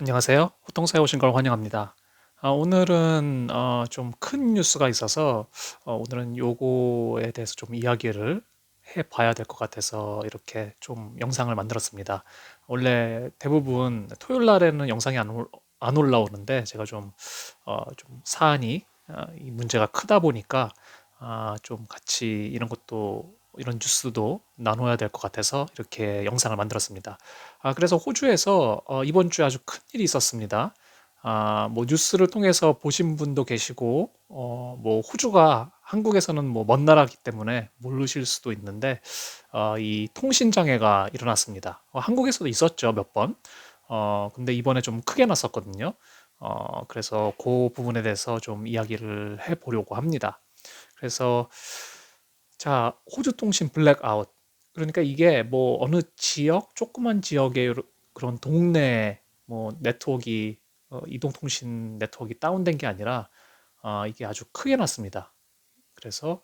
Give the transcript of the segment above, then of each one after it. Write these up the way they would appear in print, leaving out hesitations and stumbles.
안녕하세요. 호통사에 오신 걸 환영합니다. 오늘은 좀 큰 뉴스가 있어서 오늘은 요거에 대해서 좀 이야기를 해봐야 될 것 같아서 이렇게 좀 영상을 만들었습니다. 원래 대부분 토요일 날에는 영상이 안 올라오는데 제가 좀 사안이 이 문제가 크다 보니까 좀 같이 이런 것도 이런 뉴스도 나눠야 될 것 같아서 이렇게 영상을 만들었습니다. 그래서 호주에서 이번 주에 아주 큰 일이 있었습니다. 뭐 뉴스를 통해서 보신 분도 계시고, 뭐 호주가 한국에서는 뭐 먼 나라이기 때문에 모르실 수도 있는데, 이 통신장애가 일어났습니다. 한국에서도 있었죠, 몇 번. 근데 이번에 좀 크게 났었거든요. 그래서 그 부분에 대해서 좀 이야기를 해보려고 합니다. 그래서 자, 호주 통신 블랙아웃. 그러니까 이게 뭐 어느 지역, 조그만 지역의 그런 동네 뭐 네트워크, 이동통신 네트워크 다운된 게 아니라 이게 아주 크게 났습니다. 그래서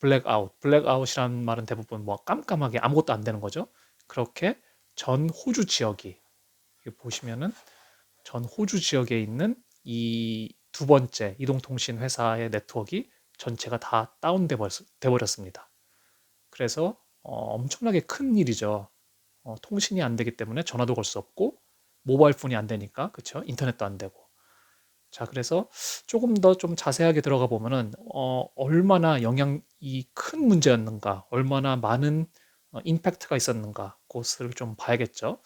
블랙아웃이라는 말은 대부분 뭐 깜깜하게 아무것도 안 되는 거죠. 그렇게 전 호주 지역이 여기 보시면은 전 호주 지역에 있는 이 두 번째 이동통신 회사의 네트워크 전체가 다 다운돼 버렸습니다. 그래서 엄청나게 큰 일이죠. 통신이 안 되기 때문에 전화도 걸 수 없고 모바일 폰이 안 되니까 그쵸? 인터넷도 안 되고. 자, 그래서 조금 더 좀 자세하게 들어가 보면은 얼마나 영향이 큰 문제였는가, 얼마나 많은 임팩트가 있었는가, 그것을 좀 봐야겠죠.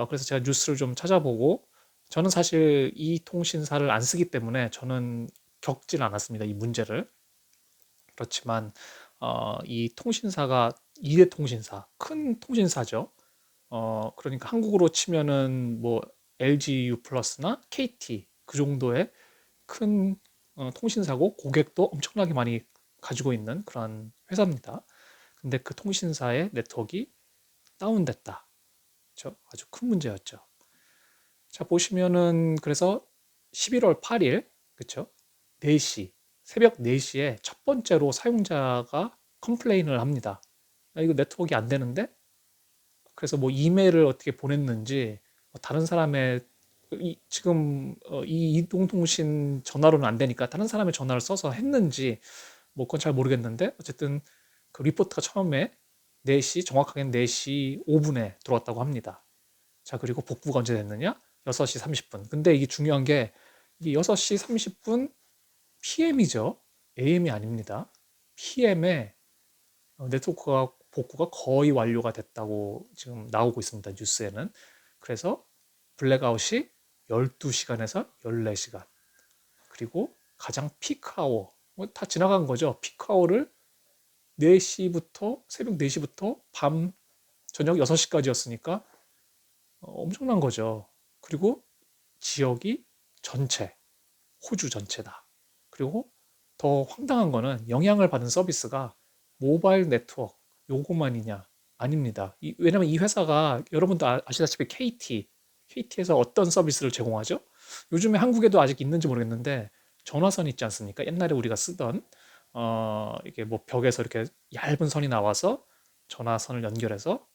그래서 제가 뉴스를 좀 찾아보고 저는 사실 이 통신사를 안 쓰기 때문에 저는 겪진 않았습니다. 이 문제를. 그렇지만 이 통신사가 2대 통신사, 큰 통신사죠. 그러니까 한국으로 치면은 뭐 LG U 플러스나 KT 그 정도의 큰 통신사고 고객도 엄청나게 많이 가지고 있는 그런 회사입니다. 근데 그 통신사의 네트워크가 다운됐다. 그렇죠? 아주 큰 문제였죠. 자, 보시면은 그래서 11월 8일, 그렇죠? 4시, 새벽 4시에 첫 번째로 사용자가 컴플레인을 합니다. 이거 네트워크가 안 되는데? 그래서 뭐 이메일을 어떻게 보냈는지, 다른 사람의 지금 이 이동통신 전화로는 안 되니까 다른 사람의 전화를 써서 했는지 뭐 그건 잘 모르겠는데 어쨌든 그 리포트가 처음에 4시, 정확하게는 4시 5분에 들어왔다고 합니다. 자, 그리고 복구가 언제 됐느냐? 6시 30분. 근데 이게 중요한 게 이게 6시 30분 PM이죠. AM이 아닙니다. PM에 네트워크가 복구가 거의 완료가 됐다고 지금 나오고 있습니다. 뉴스에는. 그래서 블랙아웃이 12시간에서 14시간. 그리고 가장 피크아워, 다 지나간 거죠. 피크아워를 4시부터, 새벽 4시부터 밤 저녁 6시까지였으니까 엄청난 거죠. 그리고 지역이 전체, 호주 전체다. 그리고 더 황당한 거는 영향을 받은 서비스가 모바일 네트워크 요것만이냐? 아닙니다. 왜냐면 이 회사가 여러분도 아시다시피 KT에서 어떤 서비스를 제공하죠? 요즘에 한국에도 아직 있는지 모르겠는데 전화선 있지 않습니까? 옛날에 우리가 쓰던 이게 뭐 벽에서 이렇게 얇은 선이 나와서 전화선을 연결해서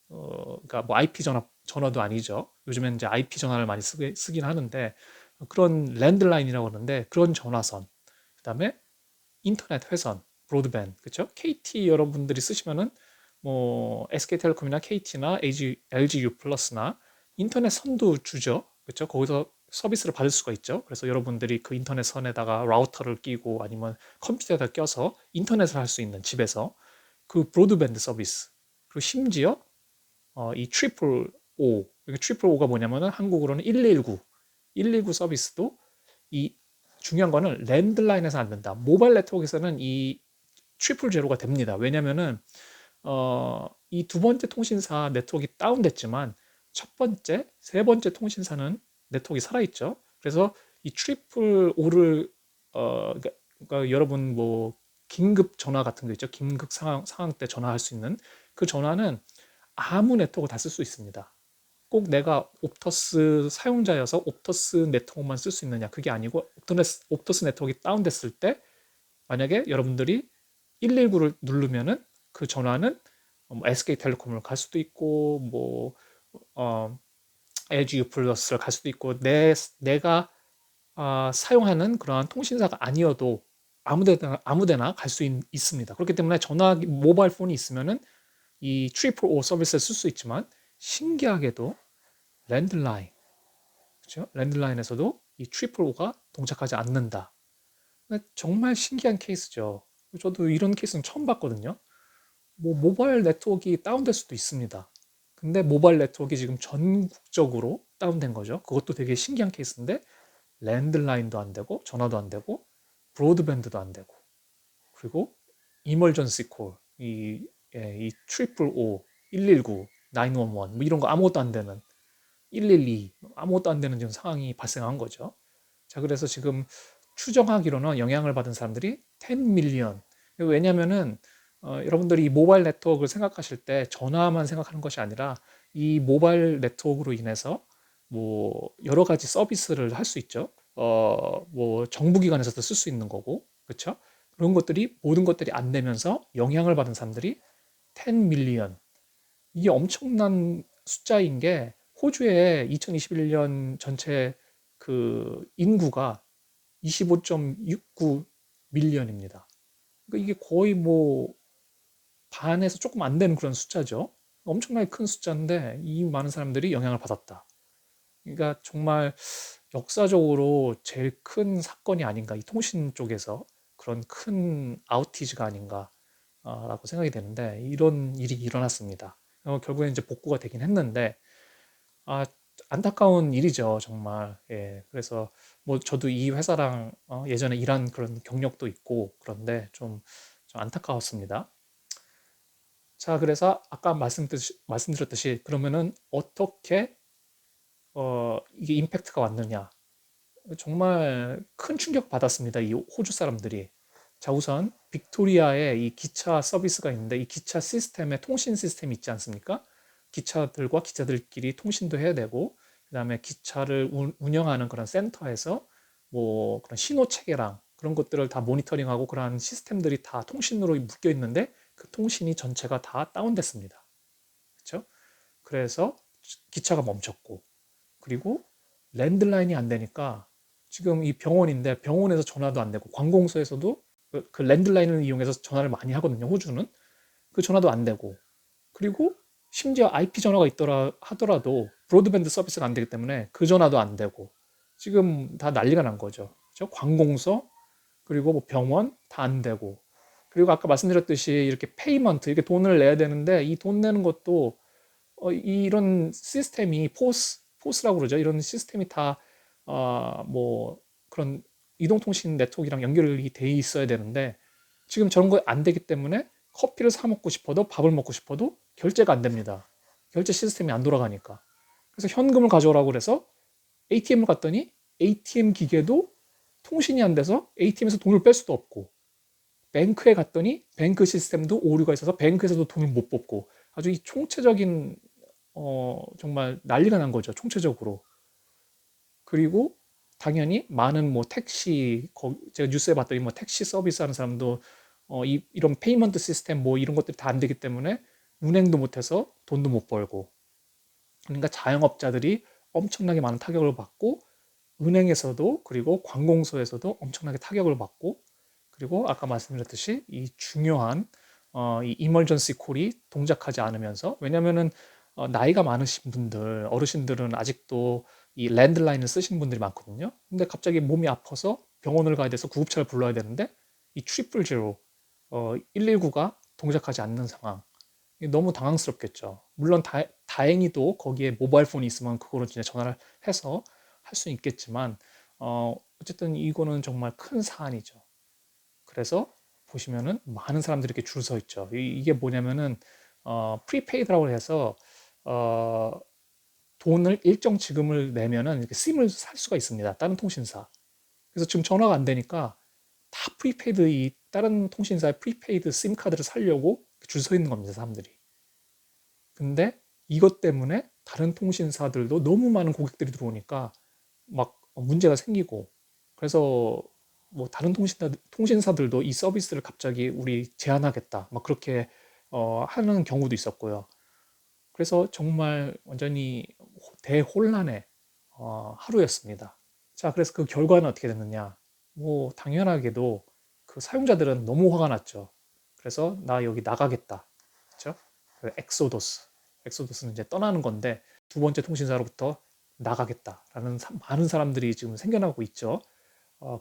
그러니까 뭐 IP 전화도 아니죠. 요즘엔 이제 IP 전화를 많이 쓰긴 하는데 그런 랜드라인이라고 하는데 그런 전화선, 그다음에 인터넷 회선, 브로드밴드, 그렇죠? KT 여러분들이 쓰시면은 뭐 SK텔레콤이나 KT나 LG U 플러스나 인터넷 선도 주죠. 그렇죠? 거기서 서비스를 받을 수가 있죠. 그래서 여러분들이 그 인터넷 선에다가 라우터를 끼고 아니면 컴퓨터에다 껴서 인터넷을 할 수 있는 집에서 그 브로드밴드 서비스. 그리고 심지어 이 트리플 O, 이게 트리플 O가 뭐냐면은 한국으로는 119, 119 서비스도 이 중요한 거는 랜드라인에서 안 된다. 모바일 네트워크에서는 이 트리플 제로가 됩니다. 왜냐면은 이 두 번째 통신사 네트워크가 다운됐지만 첫 번째, 세 번째 통신사는 네트워크가 살아있죠. 그래서 이 트리플 O를 그러니까 여러분 뭐 긴급 전화 같은 거 있죠. 긴급 상황 때 전화할 수 있는 그 전화는 아무 네트워크 다 쓸 수 있습니다. 꼭 내가 옵터스 사용자여서 옵터스 네트워크만 쓸 수 있느냐 그게 아니고 옵터스 네트워크가 다운됐을 때 만약에 여러분들이 119를 누르면은 그 전화는 SK텔레콤으로 갈 수도 있고 뭐 어, LG U 플러스를 갈 수도 있고 내가 사용하는 그러한 통신사가 아니어도 아무데나 갈 수 있습니다. 그렇기 때문에 전화기 모바일 폰이 있으면은 이 트리플 O 서비스를 쓸 수 있지만 신기하게도 랜드라인, 그렇죠? 랜드라인에서도 이 트리플 O가 동작하지 않는다. 정말 신기한 케이스죠. 저도 이런 케이스는 처음 봤거든요. 뭐 모바일 네트워크가 다운될 수도 있습니다. 근데 모바일 네트워크가 지금 전국적으로 다운된 거죠. 그것도 되게 신기한 케이스인데 랜드라인도 안 되고 전화도 안 되고 브로드밴드도 안 되고 그리고 이멀전시 콜, 이 트리플 O, 119, 911, 뭐 이런 거 아무것도 안 되는 112, 아무것도 안 되는 지금 상황이 발생한 거죠. 자, 그래서 지금 추정하기로는 영향을 받은 사람들이 10 밀리언. 왜냐면은 여러분들이 이 모바일 네트워크를 생각하실 때 전화만 생각하는 것이 아니라 이 모바일 네트워크로 인해서 뭐 여러 가지 서비스를 할 수 있죠. 뭐 정부기관에서도 쓸 수 있는 거고, 그렇죠? 그런 것들이 모든 것들이 안 되면서 영향을 받은 사람들이 10 밀리언. 이게 엄청난 숫자인 게 호주의 2021년 전체 그 인구가 25.69 밀리언입니다. 그러니까 이게 거의 뭐 반에서 조금 안 되는 그런 숫자죠. 엄청나게 큰 숫자인데 이 많은 사람들이 영향을 받았다. 그러니까 정말 역사적으로 제일 큰 사건이 아닌가, 이 통신 쪽에서 그런 큰 아우티지가 아닌가라고 생각이 되는데 이런 일이 일어났습니다. 결국엔 이제 복구가 되긴 했는데 아, 안타까운 일이죠, 정말. 예, 그래서 뭐 저도 이 회사랑 예전에 일한 그런 경력도 있고 그런데 좀 안타까웠습니다. 자, 그래서 아까 말씀드렸듯이 그러면은 어떻게 이게 임팩트가 왔느냐? 정말 큰 충격 받았습니다. 이 호주 사람들이. 자, 우선 빅토리아에 이 기차 서비스가 있는데 이 기차 시스템에 통신 시스템이 있지 않습니까? 기차들과 기차들끼리 통신도 해야 되고 그다음에 기차를 운영하는 그런 센터에서 뭐 그런 신호 체계랑 그런 것들을 다 모니터링하고 그런 시스템들이 다 통신으로 묶여 있는데 그 통신이 전체가 다 다운됐습니다. 그렇죠? 그래서 기차가 멈췄고 그리고 랜드라인이 안 되니까 지금 이 병원인데 병원에서 전화도 안 되고 관공서에서도 그 랜드라인을 이용해서 전화를 많이 하거든요. 호주는 그 전화도 안 되고 그리고 심지어 IP 전화가 있더라 하더라도 브로드밴드 서비스가 안 되기 때문에 그 전화도 안 되고 지금 다 난리가 난 거죠. 그렇죠? 관공서 그리고 뭐 병원 다 안 되고 그리고 아까 말씀드렸듯이 이렇게 페이먼트 이렇게 돈을 내야 되는데 이 돈 내는 것도 이런 시스템이 포스라고 그러죠. 이런 시스템이 다 뭐 그런 이동통신 네트워크랑 연결이 돼 있어야 되는데 지금 저런 거 안 되기 때문에 커피를 사 먹고 싶어도 밥을 먹고 싶어도 결제가 안 됩니다. 결제 시스템이 안 돌아가니까. 그래서 현금을 가져오라고 그래서 ATM을 갔더니 ATM 기계도 통신이 안 돼서 ATM에서 돈을 뺄 수도 없고 뱅크에 갔더니 뱅크 시스템도 오류가 있어서 뱅크에서도 돈을 못 뽑고 아주 이 총체적인 정말 난리가 난 거죠. 총체적으로. 그리고 당연히 많은 뭐 택시, 제가 뉴스에 봤더니 뭐 택시 서비스 하는 사람도 이런 페이먼트 시스템 뭐 이런 것들이 다 안 되기 때문에 운행도 못해서 돈도 못 벌고. 그러니까 자영업자들이 엄청나게 많은 타격을 받고 은행에서도 그리고 관공서에서도 엄청나게 타격을 받고 그리고 아까 말씀드렸듯이 이 중요한 이 이멀전시 콜이 동작하지 않으면서 왜냐면은 나이가 많으신 분들 어르신들은 아직도 이 랜드라인을 쓰시는 분들이 많거든요. 근데 갑자기 몸이 아파서 병원을 가야 돼서 구급차를 불러야 되는데 이 트리플 제로 119가 동작하지 않는 상황. 너무 당황스럽겠죠. 물론 다행히도 거기에 모바일 폰이 있으면 그거로 진짜 전화를 해서 할 수는 있겠지만 어쨌든 이거는 정말 큰 사안이죠. 그래서 보시면은 많은 사람들이 이렇게 줄 서 있죠. 이게 뭐냐면은 프리페이드라고 해서 어, 돈을 일정 지금을 내면은 이렇게 심을 살 수가 있습니다. 다른 통신사. 그래서 지금 전화가 안 되니까 다 프리페이드 이 다른 통신사의 프리페이드 심 카드를 살려고 줄 서 있는 겁니다, 사람들이. 근데 이것 때문에 다른 통신사들도 너무 많은 고객들이 들어오니까 막 문제가 생기고 그래서 뭐 다른 통신사들도 이 서비스를 갑자기 우리 제한하겠다 막 그렇게 하는 경우도 있었고요. 그래서 정말 완전히 대혼란의 하루였습니다. 자, 그래서 그 결과는 어떻게 됐느냐? 뭐 당연하게도 그 사용자들은 너무 화가 났죠. 그래서 나 여기 나가겠다. 그렇죠? 그 엑소더스는 이제 떠나는 건데 두 번째 통신사로부터 나가겠다라는 많은 사람들이 지금 생겨나고 있죠.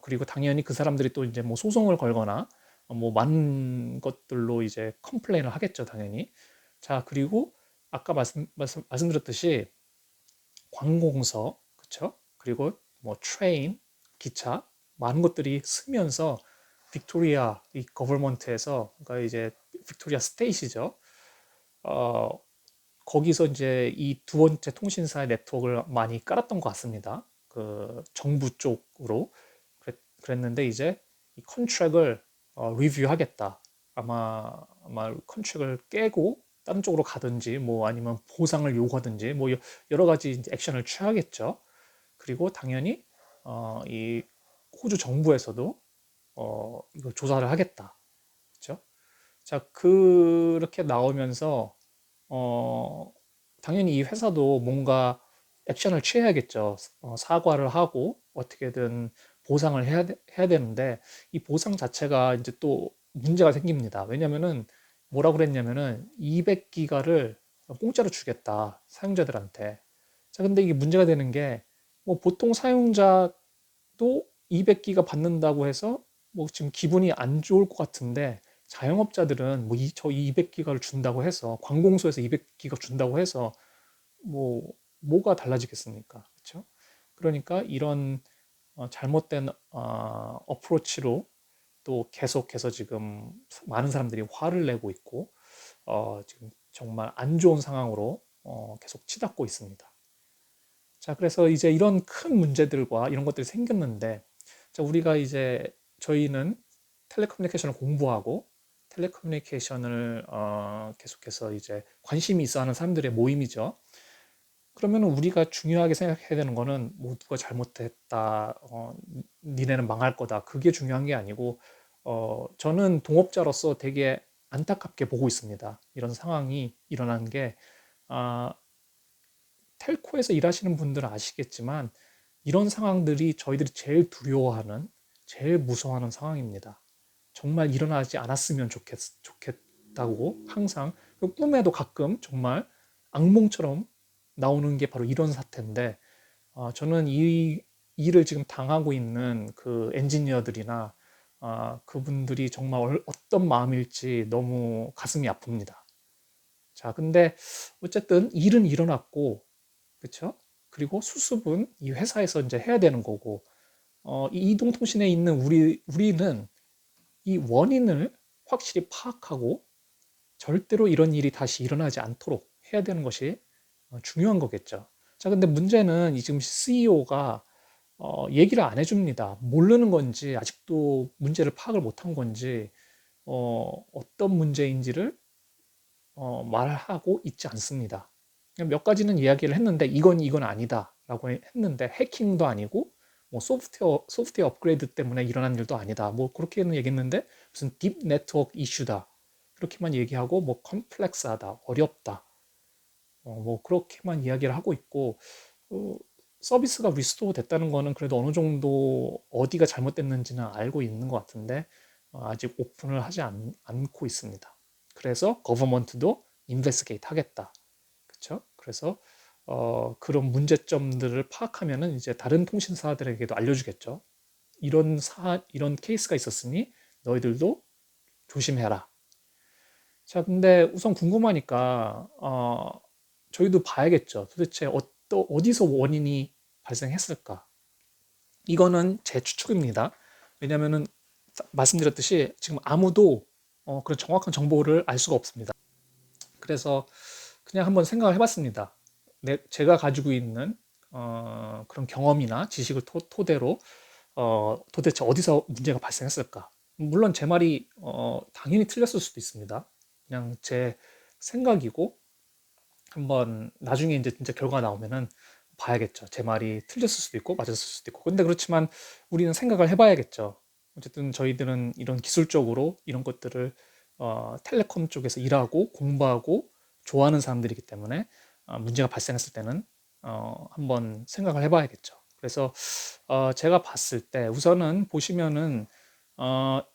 그리고 당연히 그 사람들이 또 이제 뭐 소송을 걸거나 뭐 많은 것들로 이제 컴플레인을 하겠죠, 당연히. 자, 그리고 아까 말씀드렸듯이 관공서, 그쵸? 그리고 뭐 트레인, 기차, 많은 것들이 쓰면서 빅토리아 이 거버먼트에서, 그러니까 이제 빅토리아 스테이시죠. 어, 거기서 이제 이 두 번째 통신사의 네트워크를 많이 깔았던 것 같습니다. 그 정부 쪽으로 그랬는데 이제 이 컨트랙을 리뷰하겠다. 아마 컨트랙을 깨고 다른 쪽으로 가든지 뭐 아니면 보상을 요구하든지 뭐 여러 가지 이제 액션을 취하겠죠. 그리고 당연히 이 호주 정부에서도 이거 조사를 하겠다. 그렇죠? 자, 그렇게 나오면서 어, 당연히 이 회사도 뭔가 액션을 취해야겠죠. 사과를 하고 어떻게든 보상을 해야 되는데 이 보상 자체가 이제 또 문제가 생깁니다. 왜냐면은 뭐라 그랬냐면은 200기가를 공짜로 주겠다. 사용자들한테. 자, 근데 이게 문제가 되는 게 뭐 보통 사용자도 200기가 받는다고 해서 뭐 지금 기분이 안 좋을 것 같은데 자영업자들은 뭐 저 200기가를 준다고 해서 관공서에서 200기가 준다고 해서 뭐 뭐가 달라지겠습니까? 그렇죠? 그러니까 이런 잘못된 어프로치로 또 계속해서 지금 많은 사람들이 화를 내고 있고 지금 정말 안 좋은 상황으로 계속 치닫고 있습니다. 자, 그래서 이제 이런 큰 문제들과 이런 것들이 생겼는데, 자, 우리가 이제 저희는 텔레커뮤니케이션을 공부하고 텔레커뮤니케이션을 계속해서 이제 관심이 있어 하는 사람들의 모임이죠. 그러면 우리가 중요하게 생각해야 되는 거는 모두가 잘못했다, 니네는 망할 거다. 그게 중요한 게 아니고, 저는 동업자로서 되게 안타깝게 보고 있습니다. 이런 상황이 일어난 게, 아, 텔코에서 일하시는 분들은 아시겠지만 이런 상황들이 저희들이 제일 두려워하는, 제일 무서워하는 상황입니다. 정말 일어나지 않았으면 좋겠다고 항상 꿈에도 가끔 정말 악몽처럼 나오는 게 바로 이런 사태인데 저는 이 일을 지금 당하고 있는 그 엔지니어들이나 그분들이 정말 어떤 마음일지 너무 가슴이 아픕니다. 자, 근데 어쨌든 일은 일어났고 그렇죠? 그리고 수습은 이 회사에서 이제 해야 되는 거고, 이 이동통신에 있는 우리는 이 원인을 확실히 파악하고 절대로 이런 일이 다시 일어나지 않도록 해야 되는 것이 중요한 거겠죠. 자, 근데 문제는 이 지금 CEO가 얘기를 안 해줍니다. 모르는 건지 아직도 문제를 파악을 못한 건지 어떤 문제인지를 말하고 있지 않습니다. 몇 가지는 이야기를 했는데 이건 아니다라고 했는데 해킹도 아니고 뭐 소프트웨어 업그레이드 때문에 일어난 일도 아니다. 뭐 그렇게는 얘기했는데 무슨 딥 네트워크 이슈다. 그렇게만 얘기하고 뭐 컴플렉스하다, 어렵다. 뭐 그렇게만 이야기를 하고 있고 어, 서비스가 리스토어 됐다는 거는 그래도 어느 정도 어디가 잘못됐는지는 알고 있는 것 같은데 아직 오픈을 하지 않고 있습니다. 그래서 거버먼트도 인베스게이트 하겠다. 그렇죠? 그래서 그런 문제점들을 파악하면은 이제 다른 통신사들에게도 알려주겠죠. 이런 케이스가 있었으니 너희들도 조심해라. 자, 근데 우선 궁금하니까 저희도 봐야겠죠. 도대체 어디서 원인이 발생했을까? 이거는 제 추측입니다. 왜냐하면은 말씀드렸듯이 지금 아무도 그런 정확한 정보를 알 수가 없습니다. 그래서 그냥 한번 생각을 해봤습니다. 제가 가지고 있는 그런 경험이나 지식을 토대로 도대체 어디서 문제가 발생했을까? 물론 제 말이 당연히 틀렸을 수도 있습니다. 그냥 제 생각이고 한번 나중에 이제 진짜 결과가 나오면은 봐야겠죠. 제 말이 틀렸을 수도 있고 맞았을 수도 있고. 근데 그렇지만 우리는 생각을 해봐야겠죠. 어쨌든 저희들은 이런 기술적으로 이런 것들을 텔레콤 쪽에서 일하고 공부하고 좋아하는 사람들이기 때문에 문제가 발생했을 때는 한번 생각을 해봐야겠죠. 그래서 제가 봤을 때 우선은 보시면은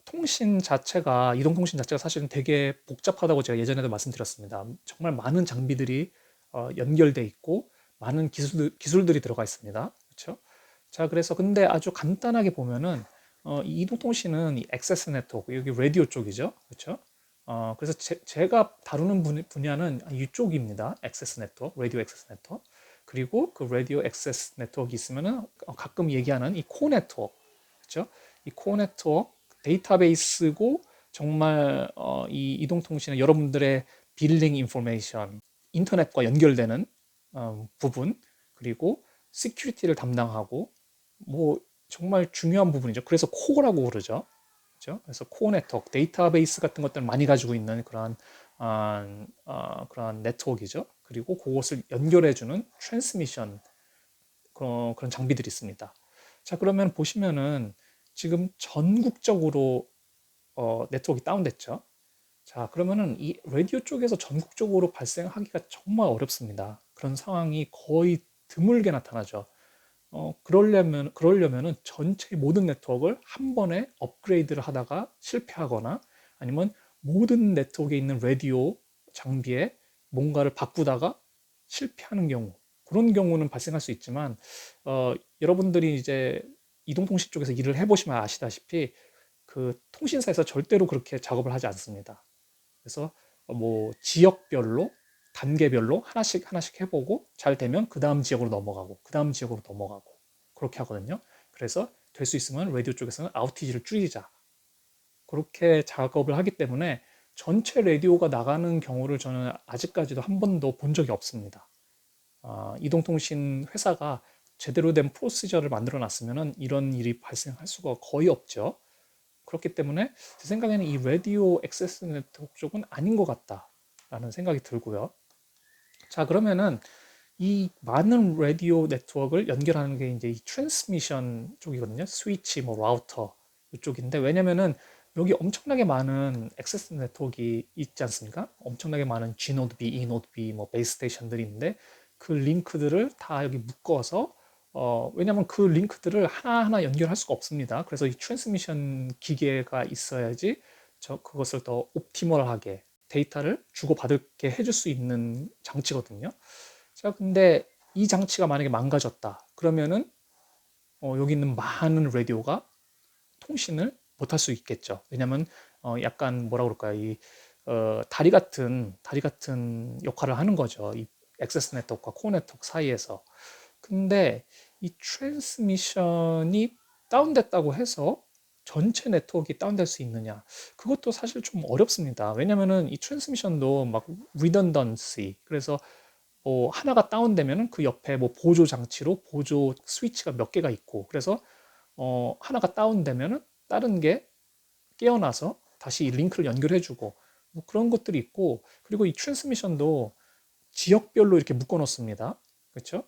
통신 자체가 이동통신 자체가 사실은 되게 복잡하다고 제가 예전에도 말씀드렸습니다. 정말 많은 장비들이 연결돼 있고 많은 기술들이 들어가 있습니다. 그렇죠? 자, 그래서 근데 아주 간단하게 보면은 이 이동통신은 이 액세스 네트워크 여기 라디오 쪽이죠. 그렇죠? 그래서 제가 다루는 분야는 이쪽입니다. 액세스 네트워크, 라디오 액세스 네트워크. 그리고 그 라디오 액세스 네트워크 있으면은 가끔 얘기하는 이 코어 네트워크, 그렇죠? 이 코어 네트워크 데이터베이스고 정말 이 이동통신은 여러분들의 빌링 인포메이션, 인터넷과 연결되는 부분, 그리고 시큐리티를 담당하고 뭐 정말 중요한 부분이죠. 그래서 코어라고 그러죠. 그렇죠? 그래서 코어 네트워크, 데이터베이스 같은 것들을 많이 가지고 있는 그런 네트워크이죠. 그리고 그것을 연결해주는 트랜스미션 그런 장비들이 있습니다. 자, 그러면 보시면은 지금 전국적으로 네트워크가 다운됐죠. 자, 그러면은 이 라디오 쪽에서 전국적으로 발생하기가 정말 어렵습니다. 그런 상황이 거의 드물게 나타나죠. 그러려면은 전체 모든 네트워크를 한 번에 업그레이드를 하다가 실패하거나 아니면 모든 네트워크에 있는 라디오 장비에 뭔가를 바꾸다가 실패하는 경우, 그런 경우는 발생할 수 있지만 여러분들이 이제 이동통신 쪽에서 일을 해보시면 아시다시피 그 통신사에서 절대로 그렇게 작업을 하지 않습니다. 그래서 뭐 지역별로 단계별로 하나씩 하나씩 해보고 잘 되면 그 다음 지역으로 넘어가고 그 다음 지역으로 넘어가고 그렇게 하거든요. 그래서 될 수 있으면 라디오 쪽에서는 아우티지를 줄이자 그렇게 작업을 하기 때문에 전체 라디오가 나가는 경우를 저는 아직까지도 한 번도 본 적이 없습니다. 이동통신 회사가 제대로 된 프로시저를 만들어 놨으면 이런 일이 발생할 수가 거의 없죠. 그렇기 때문에 제 생각에는 이 라디오 액세스 네트워크 쪽은 아닌 것 같다라는 생각이 들고요. 자, 그러면은 이 많은 라디오 네트워크를 연결하는 게 이제 이 트랜스미션 쪽이거든요. 스위치, 뭐 라우터 이쪽인데 왜냐면은 여기 엄청나게 많은 액세스 네트워크 있지 않습니까? 엄청나게 많은 G 노드 B, E 노드 B, 뭐 베이스 스테이션들이 있는데 그 링크들을 다 여기 묶어서 왜냐면 그 링크들을 하나하나 연결할 수가 없습니다. 그래서 이 트랜스미션 기계가 있어야지 그것을 더 옵티멀하게 데이터를 주고받게 해줄 수 있는 장치거든요. 자, 근데 이 장치가 만약에 망가졌다. 그러면은 여기 있는 많은 라디오가 통신을 못할 수 있겠죠. 왜냐하면 약간 뭐라 그럴까요? 다리 같은 역할을 하는 거죠. 이 액세스 네트워크와 코어 네트워크 사이에서. 근데 이 트랜스미션이 다운됐다고 해서 전체 네트워크가 다운될 수 있느냐? 그것도 사실 좀 어렵습니다. 왜냐면은 이 트랜스미션도 막 리던던시 그래서 뭐 하나가 다운되면은 그 옆에 뭐 보조 장치로 보조 스위치가 몇 개가 있고 그래서 하나가 다운되면은 다른 게 깨어나서 다시 이 링크를 연결해주고 뭐 그런 것들이 있고 그리고 이 트랜스미션도 지역별로 이렇게 묶어 놓습니다. 그렇죠?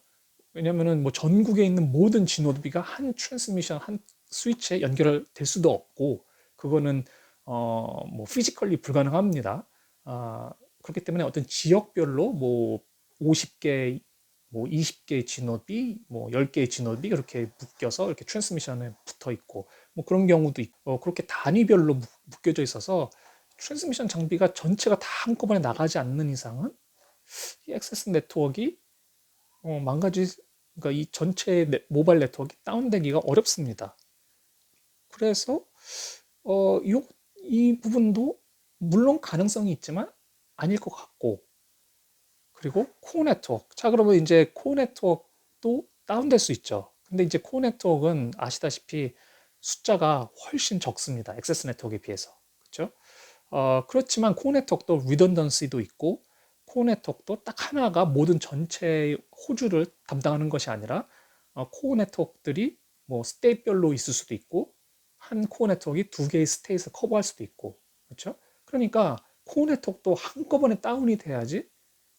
왜냐면은 뭐 전국에 있는 모든 진노드비가 한 트랜스미션 한 스위치에 연결될 수도 없고 그거는 뭐 피지컬리 불가능합니다. 그렇기 때문에 어떤 지역별로 뭐 50개 뭐 20개의 진노비 뭐 10개의 진노비 그렇게 묶여서 이렇게 트랜스미션에 붙어 있고 뭐 그런 경우도 있고 그렇게 단위별로 묶여져 있어서 트랜스미션 장비가 전체가 다 한꺼번에 나가지 않는 이상은 이 액세스 네트워크가 망가지 그러니까 이 전체 모바일 네트워크가 다운되기가 어렵습니다. 그래서 이 부분도 물론 가능성이 있지만 아닐 것 같고 그리고 코어 네트워크. 자, 그러면 이제 코어 네트워크도 다운될 수 있죠. 근데 이제 코어 네트워크는 아시다시피 숫자가 훨씬 적습니다. 액세스 네트워크에 비해서. 그렇죠? 그렇지만 코어 네트워크도 리던던시도 있고 코어 네트워크도 딱 하나가 모든 전체의 호주를 담당하는 것이 아니라 코어 네트워크들이 뭐 스테이트별로 있을 수도 있고 한 코어 네트워크가 두 개의 스테이트를 커버할 수도 있고 그렇죠? 그러니까 코어 네트워크도 한꺼번에 다운이 돼야지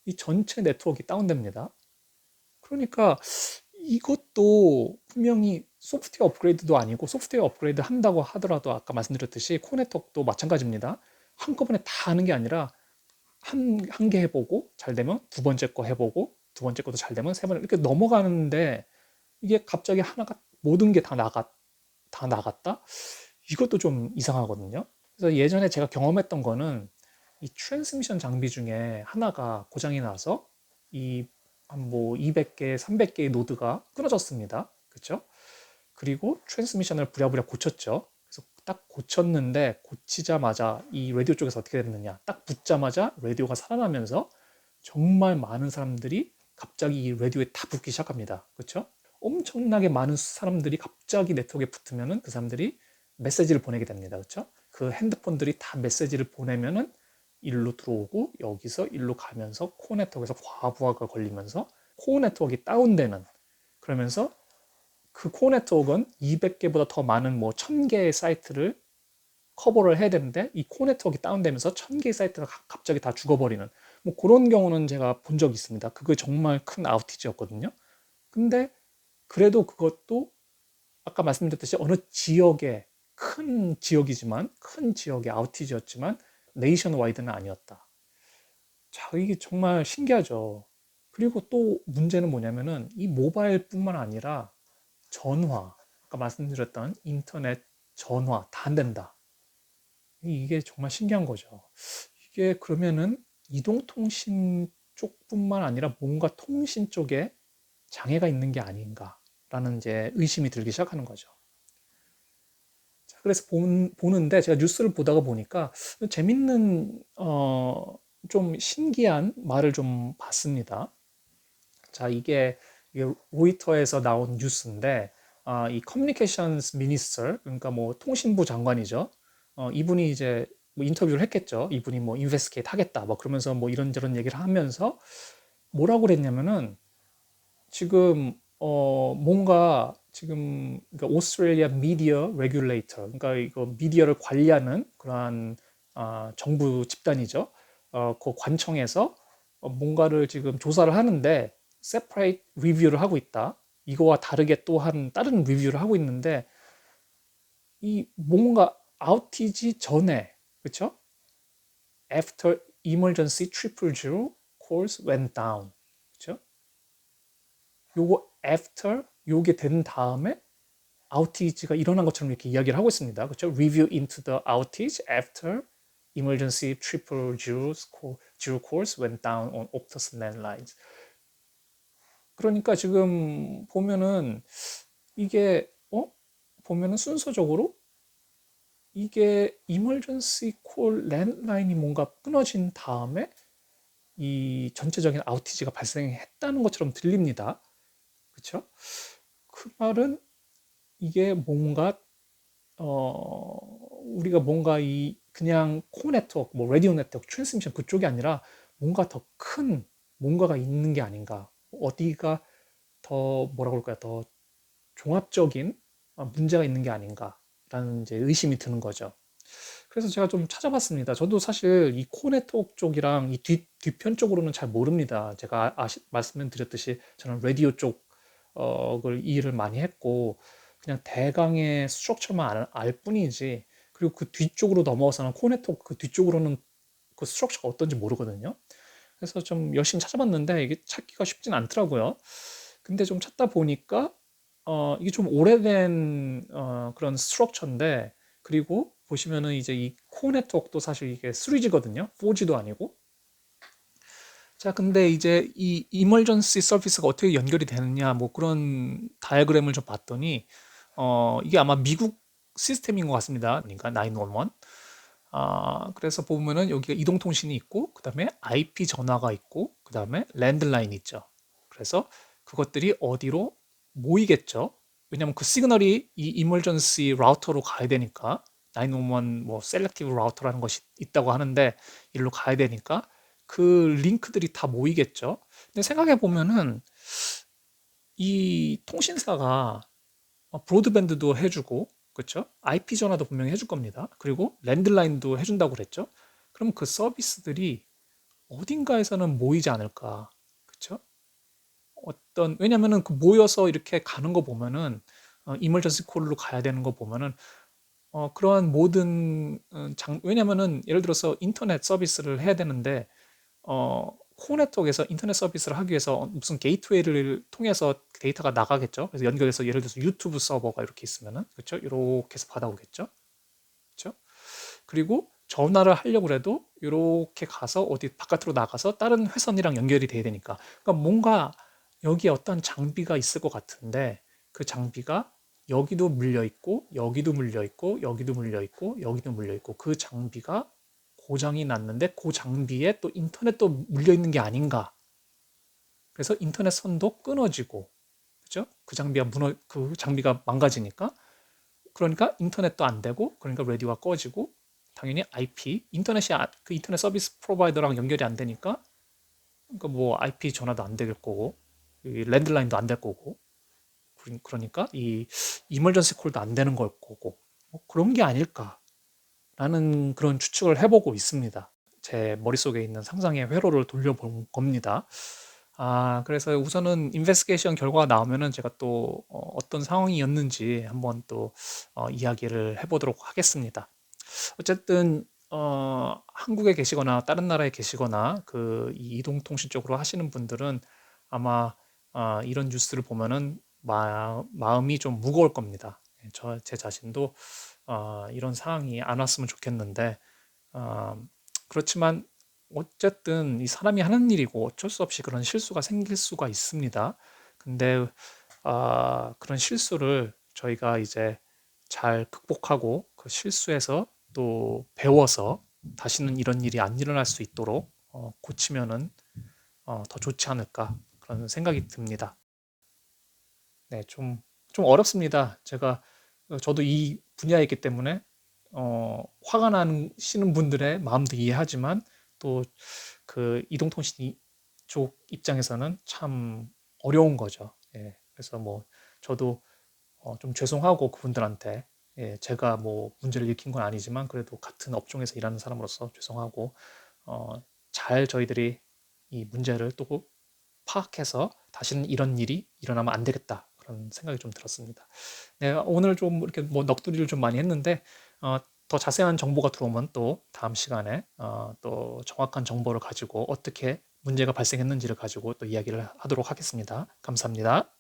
이 전체 네트워크가 다운됩니다. 그러니까 이것도 분명히 소프트웨어 업그레이드도 아니고 소프트웨어 업그레이드 한다고 하더라도 아까 말씀드렸듯이 코어 네트워크도 마찬가지입니다. 한꺼번에 다 하는 게 아니라 한 개 해보고 잘 되면 두 번째 거 해보고 두 번째 것도 잘 되면 세 번째 이렇게 넘어가는데 이게 갑자기 하나가 모든 게 다 나갔다? 이것도 좀 이상하거든요. 그래서 예전에 제가 경험했던 거는 이 트랜스미션 장비 중에 하나가 고장이 나서 이 한 뭐 200개, 300개의 노드가 끊어졌습니다. 그렇죠? 그리고 트랜스미션을 부랴부랴 고쳤죠. 그래서 딱 고쳤는데 고치자마자 이 라디오 쪽에서 어떻게 됐느냐? 딱 붙자마자 라디오가 살아나면서 정말 많은 사람들이 갑자기 이 라디오에 다 붙기 시작합니다. 그렇죠? 엄청나게 많은 사람들이 갑자기 네트워크에 붙으면은 그 사람들이 메시지를 보내게 됩니다. 그렇죠? 그 핸드폰들이 다 메시지를 보내면은 일로 들어오고 여기서 일로 가면서 코어 네트워크에서 과부하가 걸리면서 코어 네트워크가 다운되는, 그러면서 그 코어 네트워크는 200개보다 더 많은 뭐 1000개의 사이트를 커버를 해야 되는데 이 코어 네트워크가 다운되면서 1000개의 사이트가 갑자기 다 죽어버리는 뭐 그런 경우는 제가 본 적이 있습니다. 그거 정말 큰 아우티지였거든요. 근데 그래도 그것도 아까 말씀드렸듯이 어느 지역의 큰 지역이지만 큰 지역의 아우티지였지만 네이션 와이드는 아니었다. 자, 이게 정말 신기하죠. 그리고 또 문제는 뭐냐면은 이 모바일뿐만 아니라 전화, 아까 말씀드렸던 인터넷, 전화 다 안 된다. 이게 정말 신기한 거죠. 이게 그러면은 이동통신 쪽뿐만 아니라 뭔가 통신 쪽에 장애가 있는 게 아닌가라는 이제 의심이 들기 시작하는 거죠. 자, 그래서 보는데 제가 뉴스를 보다가 보니까 재밌는 좀 신기한 말을 좀 봤습니다. 자, 이게 로이터에서 나온 뉴스인데 이 커뮤니케이션스 미니스터, 그러니까 뭐 통신부 장관이죠. 이분이 이제 뭐 인터뷰를 했겠죠. 이분이 뭐 인베스티게이트 하겠다 뭐 그러면서 뭐 이런저런 얘기를 하면서 뭐라고 그랬냐면은 지금 뭔가 지금 그러니까 오스트레일리아 미디어 레귤레이터, 그러니까 이거 미디어를 관리하는 그러한 정부 집단이죠. 그 관청에서 뭔가를 지금 조사를 하는데 separate 리뷰를 하고 있다. 이거와 다르게 또한 다른 리뷰를 하고 있는데 이 뭔가 아우티지 전에, 그렇죠? After emergency triple zero course went down, 그렇죠? 요거 after 요게 된 다음에 아우티지가 일어난 것처럼 이렇게 이야기를 하고 있습니다. 그렇죠? Review into the outage after emergency triple zero course went down on Optus landlines. 그러니까 지금 보면은 이게 보면은 순서적으로 이게 emergency call landline이 뭔가 끊어진 다음에 이 전체적인 아우티지가 발생했다는 것처럼 들립니다. 그렇죠? 그 말은 이게 뭔가 우리가 뭔가 이 그냥 코어 네트워크, 뭐 라디오 네트워크, 트랜스미션 그쪽이 아니라 뭔가 더 큰 뭔가가 있는 게 아닌가. 어디가 더 뭐라고 할까요? 더 종합적인 문제가 있는 게 아닌가라는 이제 의심이 드는 거죠. 그래서 제가 좀 찾아봤습니다. 저도 사실 이 코어 네트워크 쪽이랑 이 뒤편 쪽으로는 잘 모릅니다. 제가 말씀드렸듯이 저는 라디오 쪽을 일을 많이 했고 그냥 대강의 스트럭처만 알 뿐이지, 그리고 그 뒤쪽으로 넘어가서는 코어 네트워크 그 뒤쪽으로는 그 스트럭처가 어떤지 모르거든요. 그래서 좀 열심히 찾아봤는데 이게 찾기가 쉽진 않더라고요. 근데 좀 찾다 보니까 이게 좀 오래된 그런 스트럭처인데, 그리고 보시면은 이제 이 코어 네트워크도 사실 이게 3G거든요. 4G도 아니고. 자, 근데 이제 이 이멀전시 서비스가 어떻게 연결이 되느냐 뭐 그런 다이어그램을 좀 봤더니 이게 아마 미국 시스템인 것 같습니다. 그러니까 911. 그래서 보면은 여기가 이동통신이 있고 그다음에 IP 전화가 있고 그다음에 랜드라인이 있죠. 그래서 그것들이 어디로 모이겠죠. 왜냐면 그 시그널이 이 이멀전시 라우터로 가야 되니까 911 뭐 셀렉티브 라우터라는 것이 있다고 하는데 일로 가야 되니까 그 링크들이 다 모이겠죠. 근데 생각해 보면은 이 통신사가 브로드밴드도 해주고, 그렇죠? IP 전화도 분명히 해줄 겁니다. 그리고 랜드라인도 해준다고 그랬죠. 그럼 그 서비스들이 어딘가에서는 모이지 않을까, 그렇죠? 왜냐면은 그 모여서 이렇게 가는 거 보면은 이멀전시 콜로 가야 되는 거 보면은 그러한 모든 왜냐면은 예를 들어서 인터넷 서비스를 해야 되는데 코어 네트워크에서 인터넷 서비스를 하기 위해서 무슨 게이트웨이를 통해서 데이터가 나가겠죠. 그래서 연결해서 예를 들어서 유튜브 서버가 이렇게 있으면은 그렇죠. 이렇게 해서 받아오겠죠. 그렇죠. 그리고 전화를 하려고 해도 이렇게 가서 어디 바깥으로 나가서 다른 회선이랑 연결이 돼야 되니까. 그러니까 뭔가 여기에 어떤 장비가 있을 것 같은데 그 장비가 여기도 물려 있고 여기도 물려 있고 여기도 물려 있고 여기도 물려 있고 그 장비가 고장이 났는데 그 장비에 또 인터넷도 물려 있는 게 아닌가. 그래서 인터넷 선도 끊어지고 그죠? 그 장비가 망가지니까 그러니까 인터넷도 안 되고 그러니까 라디오가 꺼지고 당연히 IP 그 인터넷 서비스 프로바이더랑 연결이 안 되니까 그러니까 뭐 IP 전화도 안 될 거고 이 랜드라인도 안 될 거고 그러니까 이 이머전시 콜도 안 되는 걸 거고 뭐 그런 게 아닐까라는 그런 추측을 해보고 있습니다. 제 머릿속에 있는 상상의 회로를 돌려본 겁니다. 그래서 우선은 인베스티게이션 결과가 나오면은 제가 또 어떤 상황이었는지 한번 또 이야기를 해보도록 하겠습니다. 어쨌든 한국에 계시거나 다른 나라에 계시거나 이 이동통신 쪽으로 하시는 분들은 아마 이런 뉴스를 보면은 마음이 좀 무거울 겁니다. 제 자신도 이런 상황이 안 왔으면 좋겠는데 어, 그렇지만 어쨌든 이 사람이 하는 일이고 어쩔 수 없이 그런 실수가 생길 수가 있습니다. 근데 그런 실수를 저희가 이제 잘 극복하고 그 실수에서 또 배워서 다시는 이런 일이 안 일어날 수 있도록 고치면은 더 좋지 않을까 그런 생각이 듭니다. 네, 좀 어렵습니다. 저도 이 분야에 있기 때문에 화가 나시는 분들의 마음도 이해하지만 또 그 이동통신 쪽 입장에서는 참 어려운 거죠. 예, 그래서 뭐 저도 좀 죄송하고 그분들한테 제가 뭐 문제를 일으킨 건 아니지만 그래도 같은 업종에서 일하는 사람으로서 죄송하고 잘 저희들이 이 문제를 또 파악해서 다시는 이런 일이 일어나면 안 되겠다 그런 생각이 좀 들었습니다. 네, 오늘 좀 이렇게 뭐 넋두리를 좀 많이 했는데 더 자세한 정보가 들어오면 또 다음 시간에 또 정확한 정보를 가지고 어떻게 문제가 발생했는지를 가지고 또 이야기를 하도록 하겠습니다. 감사합니다.